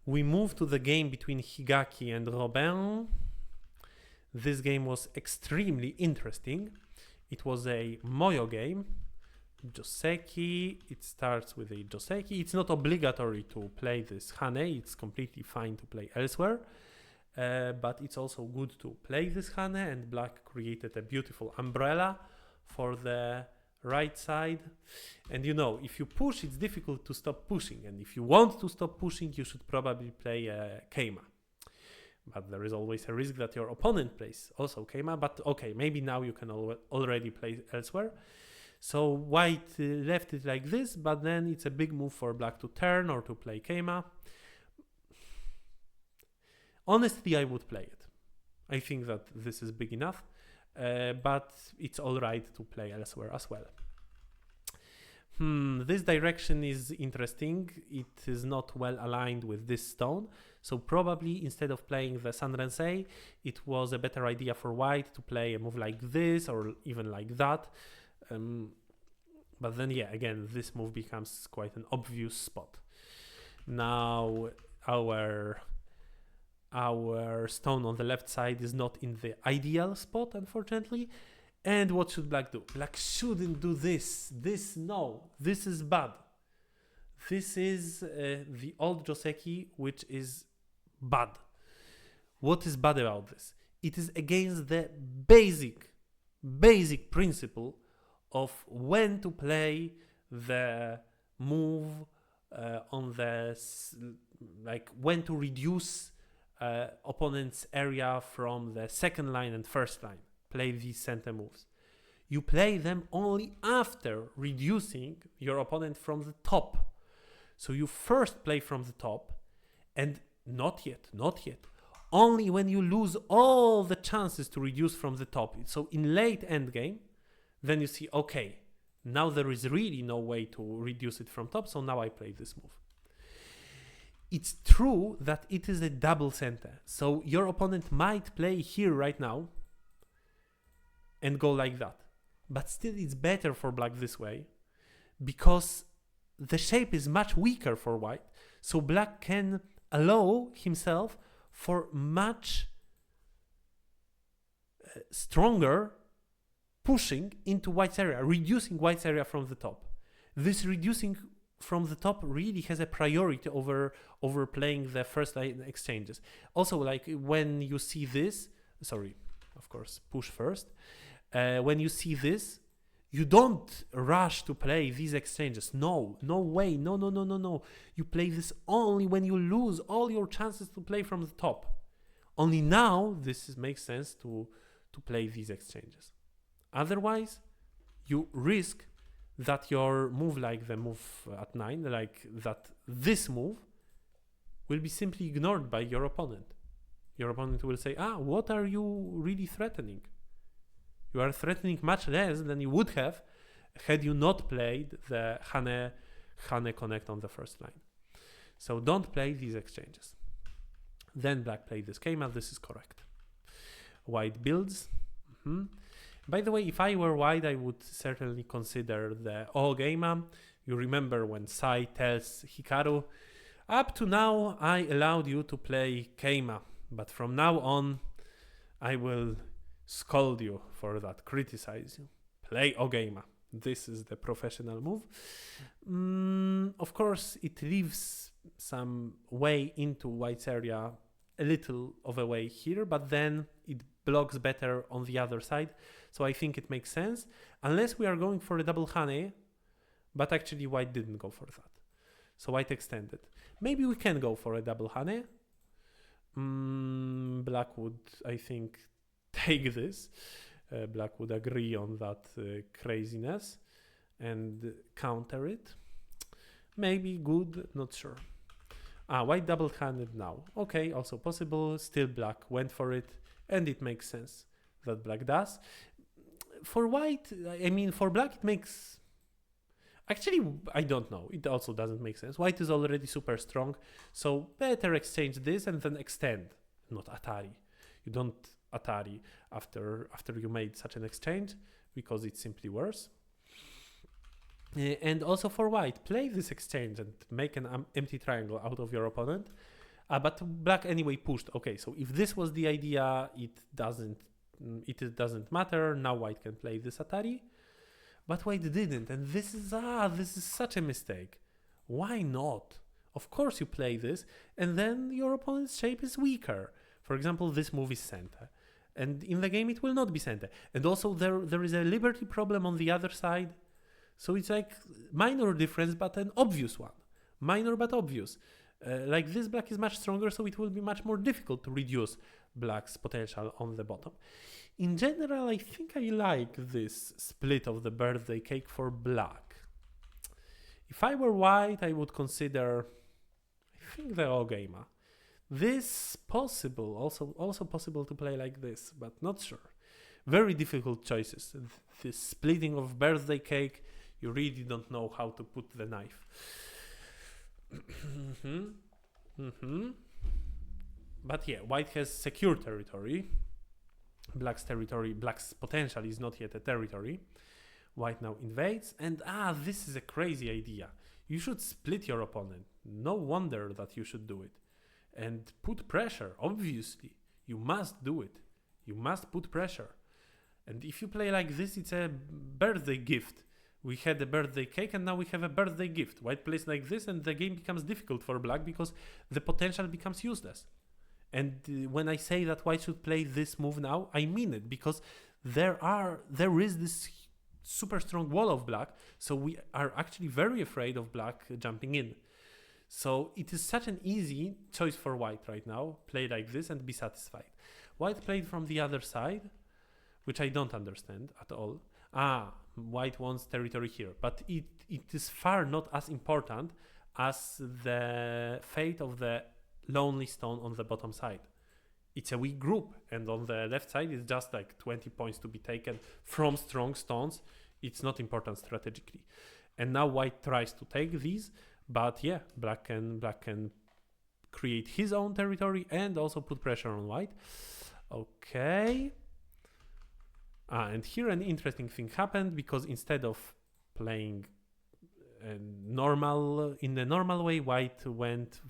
we move to the game between Higaki and Robin. This game was extremely interesting. It was a Moyo game, Joseki. It starts with a Joseki. It's not obligatory to play this Hane. It's completely fine to play elsewhere. But it's also good to play this Hane, and black created a beautiful umbrella for the right side. And you know, if you push, it's difficult to stop pushing, and if you want to stop pushing, you should probably play Keima. But there is always a risk that your opponent plays also Keima. But okay, maybe now you can already play elsewhere. So white left it like this, but then it's a big move for black to turn or to play Keima. Honestly, I would play it. I think that this is big enough, but it's alright to play elsewhere as well. This direction is interesting. It is not well aligned with this stone. So probably instead of playing the Sanrensei, it was a better idea for white to play a move like this or even like that. But then, yeah, again, this move becomes quite an obvious spot. Now, our stone on the left side is not in the ideal spot, unfortunately. And what should black do? Black shouldn't do this. No, this is bad. This is the old Joseki, which is bad. What is bad about this? It is against the basic principle of when to play the move on the, like when to reduce opponent's area from the second line and first line. Play these center moves. You play them only after reducing your opponent from the top. So you first play from the top, and not yet. Only when you lose all the chances to reduce from the top. So in late endgame, then you see, okay, now there is really no way to reduce it from top, so now I play this move. It's true that it is a double center. So your opponent might play here right now and go like that. But still it's better for black this way because the shape is much weaker for white. So black can allow himself for much stronger pushing into white's area, reducing white's area from the top. This reducing from the top really has a priority over playing the first line exchanges. Also, like when you see this, of course, push first. When you see this, you don't rush to play these exchanges. No way. No. You play this only when you lose all your chances to play from the top. Only now this makes sense to play these exchanges. Otherwise, you risk that your move, like the move at 9, like that this move will be simply ignored by your opponent. Your opponent will say, what are you really threatening? You are threatening much less than you would have had you not played the Hane connect on the first line. So don't play these exchanges. Then black played this Keima. This is correct. White builds. By the way, if I were white, I would certainly consider the Geima. You remember when Sai tells Hikaru, up to now I allowed you to play Keima, but from now on I will scold you for that, criticize you. Play Geima. This is the professional move. Of course, it leaves some way into white's area, a little of a way here, but then it blocks better on the other side. So I think it makes sense, unless we are going for a double Hane, but actually white didn't go for that. So white extended. Maybe we can go for a double Hane. Black would, I think, take this. Black would agree on that craziness and counter it. Maybe good, not sure. White double-handed now. Okay, also possible. Still black went for it, and it makes sense that black does. For white, for black it makes... Actually, I don't know. It also doesn't make sense. White is already super strong, so better exchange this and then extend, not Atari. You don't Atari after you made such an exchange, because it's simply worse. And also for white, play this exchange and make an empty triangle out of your opponent. But black anyway pushed. Okay, so if this was the idea, it doesn't matter. Now white can play this Atari, but white didn't, and this is such a mistake. Why not? Of course you play this, and then your opponent's shape is weaker. For example, this move is center, and in the game it will not be center. And also there is a liberty problem on the other side, so it's like minor difference, but an obvious one. Minor but obvious. Like this black is much stronger, so it will be much more difficult to reduce black's potential on the bottom. In general, I think I like this split of the birthday cake for black. If I were white, I would consider, I think, the O-Gamer. This possible, also possible to play like this, but not sure. Very difficult choices. This splitting of birthday cake, you really don't know how to put the knife. But yeah, white has secure territory. Black's potential is not yet a territory. White now invades, and this is a crazy idea. You should split your opponent. No wonder that you should do it. And put pressure, obviously. You must do it. You must put pressure. And if you play like this, it's a birthday gift. We had a birthday cake and now we have a birthday gift. White plays like this and the game becomes difficult for black because the potential becomes useless. And when I say that white should play this move now, I mean it, because there is this super strong wall of black, so we are actually very afraid of black jumping in. So it is such an easy choice for white right now. Play like this and be satisfied. White played from the other side, which I don't understand at all. White wants territory here, but it is far not as important as the fate of the lonely stone on the bottom side. It's a weak group, and on the left side it's just like 20 points to be taken from strong stones. It's not important strategically. And now white tries to take these, but yeah, black can create his own territory and also put pressure on white. Okay. And here an interesting thing happened, because instead of playing in the normal way, white went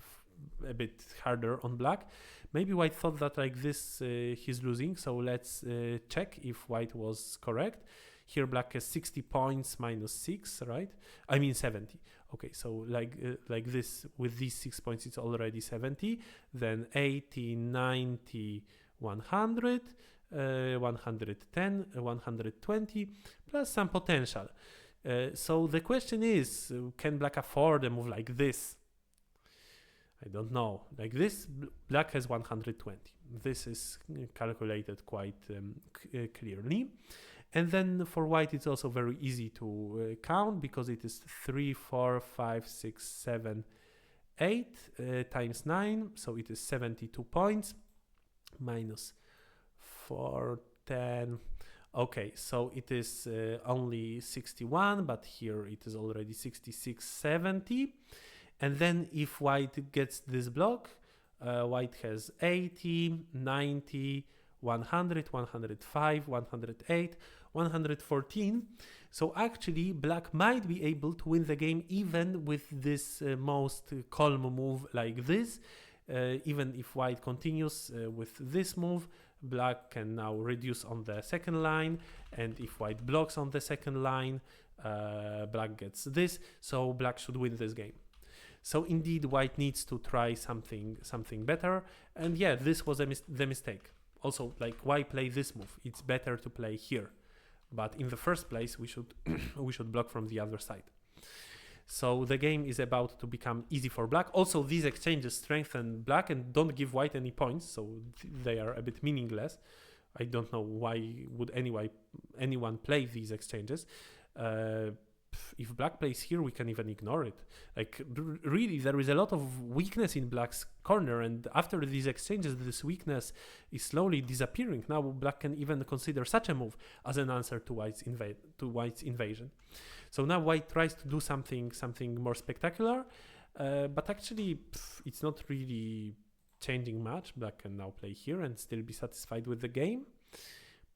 a bit harder on black. Maybe white thought that like this he's losing, so let's check if white was correct. Here black has 60 points minus 6, right? I mean 70. Okay, so like this, with these 6 points it's already 70. Then 80, 90, 100. 110, 120, plus some potential. So the question is, can black afford a move like this? I don't know. Like this, black has 120. This is calculated quite clearly. And then for white, it's also very easy to count, because it is 3, 4, 5, 6, 7, 8 times 9. So it is 72 points minus 4, 10. Okay, so it is only 61, but here it is already 66, 70. And then if white gets this block, white has 80, 90, 100, 105, 108, 114. So actually black might be able to win the game even with this most calm move like this. Even if white continues with this move, black can now reduce on the second line, and if white blocks on the second line, black gets this, so black should win this game. So indeed white needs to try something better, and yeah, this was the mistake. Also, like, why play this move? It's better to play here, but in the first place we should we should block from the other side. So the game is about to become easy for black. Also, these exchanges strengthen black and don't give white any points, so they are a bit meaningless. I don't know why would anyone play these exchanges. If black plays here, we can even ignore it. Like, really, there is a lot of weakness in black's corner, and after these exchanges, this weakness is slowly disappearing. Now black can even consider such a move as an answer to white's invasion. So now white tries to do something more spectacular, but actually it's not really changing much. Black can now play here and still be satisfied with the game,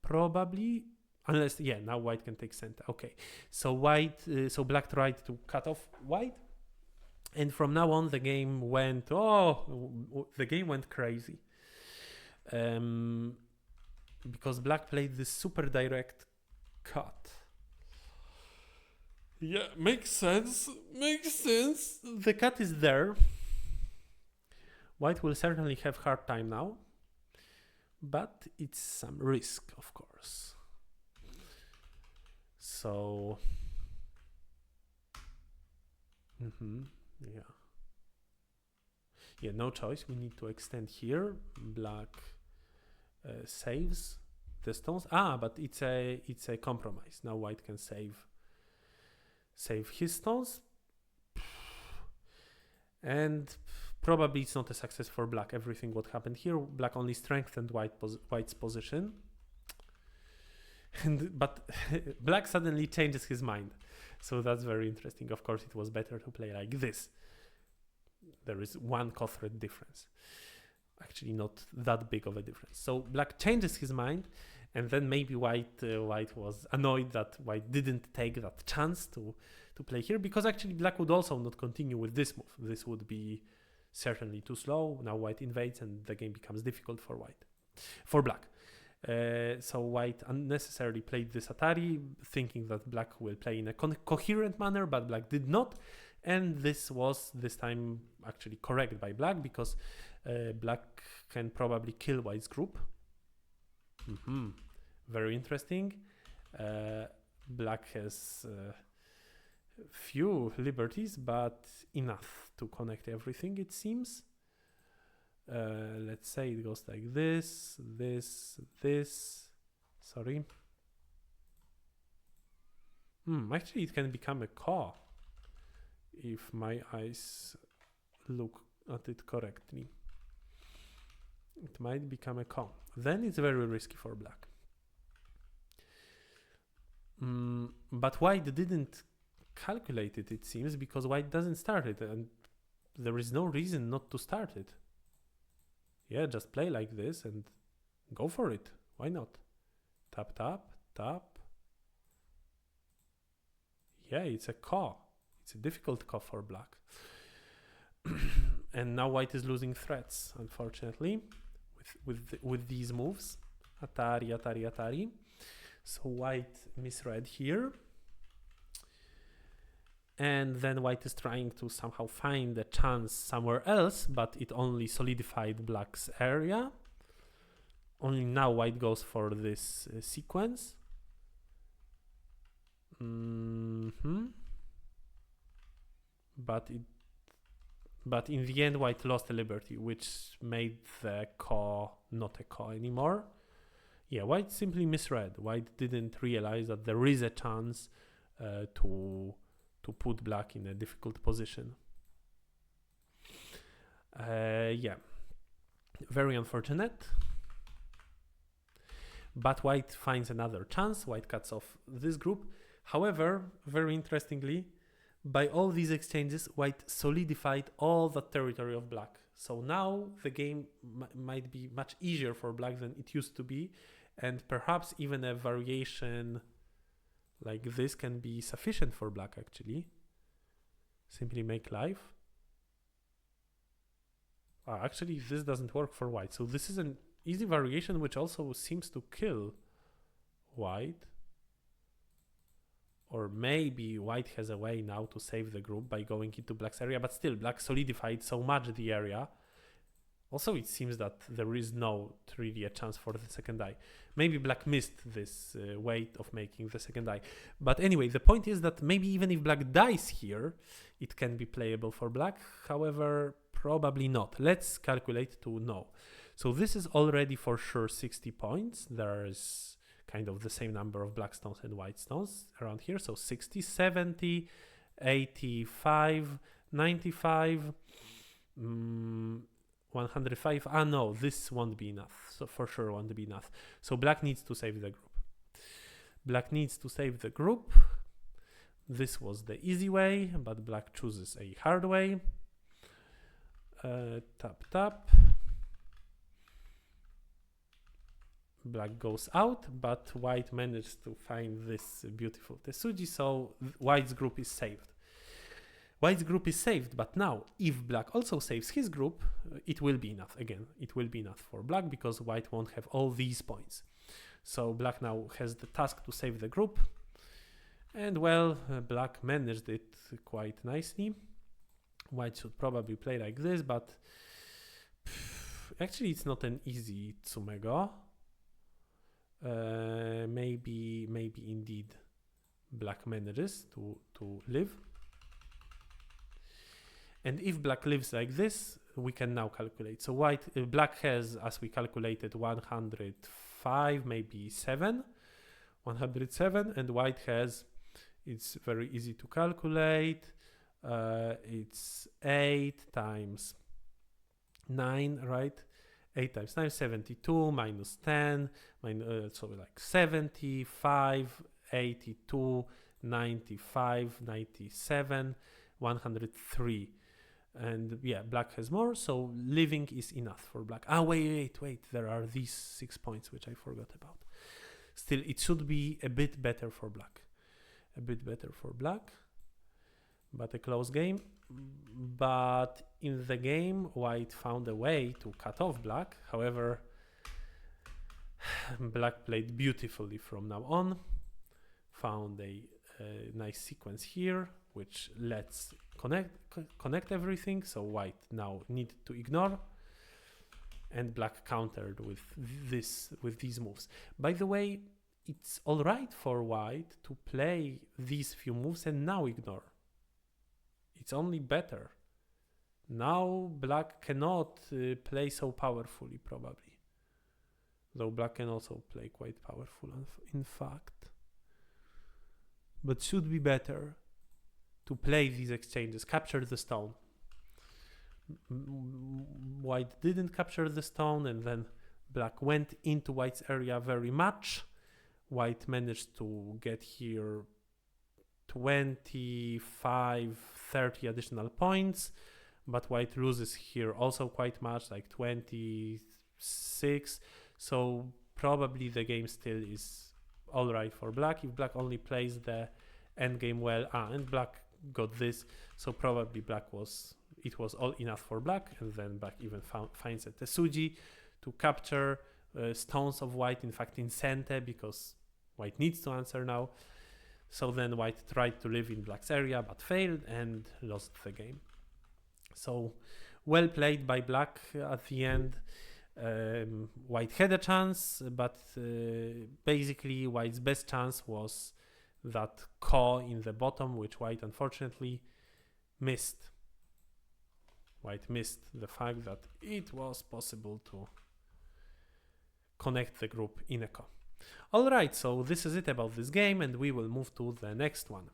probably, unless, yeah, now white can take center. Okay, so black tried to cut off white, And from now on, the game went crazy. Because black played this super direct cut. Yeah, makes sense. The cut is there. White will certainly have hard time now, but it's some risk, of course. So, yeah, no choice. We need to extend here. Black saves the stones. But it's a compromise. Now white can save his stones, and probably it's not a success for black. Everything what happened here, black only strengthened white's position, but black suddenly changes his mind. So that's very interesting. Of course, it was better to play like this. There is one co-thread difference. Actually, not that big of a difference. So black changes his mind, and then maybe white was annoyed that white didn't take that chance to play here, because actually black would also not continue with this move. This would be certainly too slow. Now white invades, and the game becomes difficult for black. So white unnecessarily played this Atari, thinking that black will play in a coherent manner, but black did not. And this was this time actually correct by black, because black can probably kill white's group. Very interesting. Black has few liberties, but enough to connect everything, it seems. Let's say it goes like this. Sorry. Actually, it can become a car if my eyes look at it correctly. It might become a car. Then it's very risky for black. But white didn't calculate it, it seems, because white doesn't start it, and there is no reason not to start it. Yeah, just play like this and go for it. Why not? Tap, tap, tap. Yeah, it's a car. It's a difficult car for black. And now white is losing threats, unfortunately, with these moves. Atari. So white misread here. And then white is trying to somehow find a chance somewhere else, but it only solidified black's area. Only now white goes for this sequence. But in the end, white lost a liberty, which made the car not a car anymore. Yeah, white simply misread. White didn't realize that there is a chance to put black in a difficult position. Yeah, very unfortunate. But white finds another chance. White cuts off this group. However, very interestingly, by all these exchanges, white solidified all the territory of black. So now the game might be much easier for black than it used to be, and perhaps even a variation like this can be sufficient for black, actually. Simply make life. Actually, this doesn't work for white. So this is an easy variation which also seems to kill white. Or maybe white has a way now to save the group by going into black's area, but still black solidified so much the area. Also, it seems that there is not really a chance for the second die. Maybe black missed this weight of making the second die. But anyway, the point is that maybe even if black dies here, it can be playable for black. However, probably not. Let's calculate to know. So this is already for sure 60 points. There's kind of the same number of black stones and white stones around here. So 60, 70, 85, 95, 105. No, this won't be enough. So for sure won't be enough. So black needs to save the group. Black needs to save the group. This was the easy way, but black chooses a hard way. Tap, tap. Black goes out, but white managed to find this beautiful Tesuji, so white's group is saved. White's group is saved, but now if black also saves his group, it will be enough. Again, it will be enough for black because white won't have all these points. So black now has the task to save the group. And well, black managed it quite nicely. White should probably play like this, but actually it's not an easy tsumego. Maybe indeed black manages to live. And if black lives like this, we can now calculate. So black has, as we calculated, 105, maybe 107, and white has, it's very easy to calculate. It's 8 times 9, right? 8 times 9, 72, minus 10, so like 75, 82, 95, 97, 103. And yeah, black has more, so living is enough for black. Wait, there are these 6 points which I forgot about. Still, it should be a bit better for black. But a close game. But in the game, white found a way to cut off black. However, black played beautifully from now on. Found a nice sequence here, which lets connect everything. So white now needed to ignore, and black countered with these moves. By the way, it's all right for white to play these few moves and now ignore. It's only better. Now black cannot play so powerfully, probably. Though black can also play quite powerful, in fact. But should be better to play these exchanges, capture the stone. White didn't capture the stone, and then black went into white's area very much. White managed to get here 25, 30 additional points, but white loses here also quite much, like 26. So probably the game still is all right for black if black only plays the endgame well. And black got this, so probably it was all enough for black, and then black even finds a Tesuji to capture stones of white, in fact in Sente, because white needs to answer now. So then white tried to live in black's area but failed and lost the game. So well played by black at the end. White had a chance, but basically white's best chance was that ko in the bottom, which white unfortunately missed. White missed the fact that it was possible to connect the group in a ko. Alright, so this is it about this game, and we will move to the next one.